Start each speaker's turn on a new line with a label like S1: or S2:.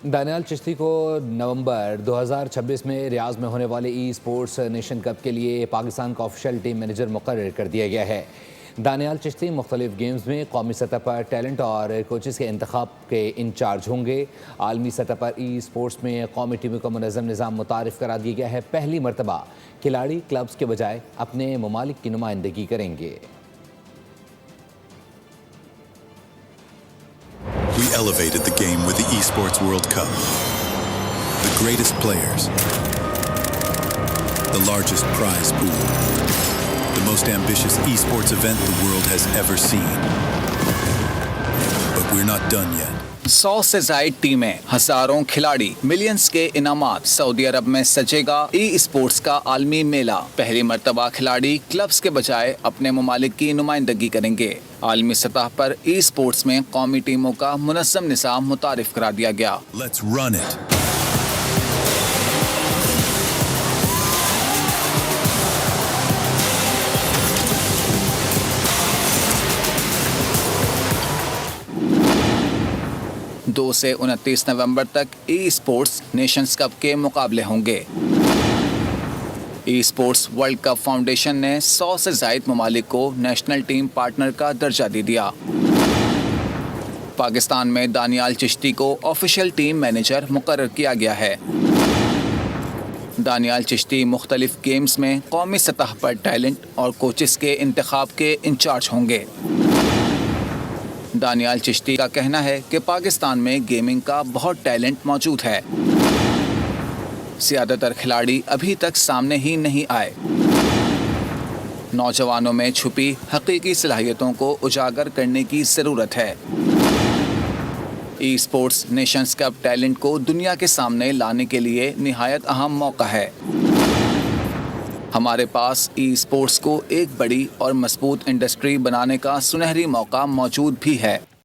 S1: دانیال چشتی کو نومبر 2026 میں ریاض میں ہونے والے ای اسپورٹس نیشن کپ کے لیے پاکستان کا آفیشیل ٹیم مینیجر مقرر کر دیا گیا ہے۔ دانیال چشتی مختلف گیمز میں قومی سطح پر ٹیلنٹ اور کوچز کے انتخاب کے انچارج ہوں گے۔ عالمی سطح پر ای اسپورٹس میں قومی ٹیموں کا منظم نظام متعارف کرا دیا گیا ہے۔ پہلی مرتبہ کھلاڑی کلبز کے بجائے اپنے ممالک کی نمائندگی کریں گے۔
S2: We elevated the game with the Esports World Cup. The greatest players, the largest prize pool, the most ambitious esports event the world has ever seen. But we're not done yet.
S3: 100 سے زائد ٹیمیں، ہزاروں کھلاڑی، millions کے انعامات۔ سعودی عرب میں سجے گا e sports کا عالمی میلہ۔ پہلی مرتبہ کھلاڑی کلبز کے بجائے اپنے ممالک کی نمائندگی کریں گے۔ عالمی سطح پر ای اسپورٹس میں قومی ٹیموں کا منظم نظام متعارف کرا دیا گیا۔
S2: Let's run it.
S3: دو سے 29 نومبر تک ای اسپورٹس نیشنز کپ کے مقابلے ہوں گے۔ E sports world cup foundation نے 100 سے زائد ممالک کو نیشنل ٹیم پارٹنر کا درجہ دے دیا۔ پاکستان میں دانیال چشتی کو آفیشیل ٹیم مینیجر مقرر کیا گیا ہے۔ دانیال چشتی مختلف گیمز میں قومی سطح پر ٹیلنٹ اور کوچز کے انتخاب کے انچارج ہوں گے۔ دانیال چشتی کا کہنا ہے کہ پاکستان میں گیمنگ کا بہت ٹیلنٹ موجود ہے۔ زیادہ تر کھلاڑی ابھی تک سامنے ہی نہیں آئے۔ نوجوانوں میں چھپی حقیقی صلاحیتوں کو اجاگر کرنے کی ضرورت ہے۔ E sports nations cup talent کو دنیا کے سامنے لانے کے لیے نہایت اہم موقع ہے۔ ہمارے پاس ای اسپورٹس کو ایک بڑی اور مضبوط انڈسٹری بنانے کا سنہری موقع موجود بھی ہے۔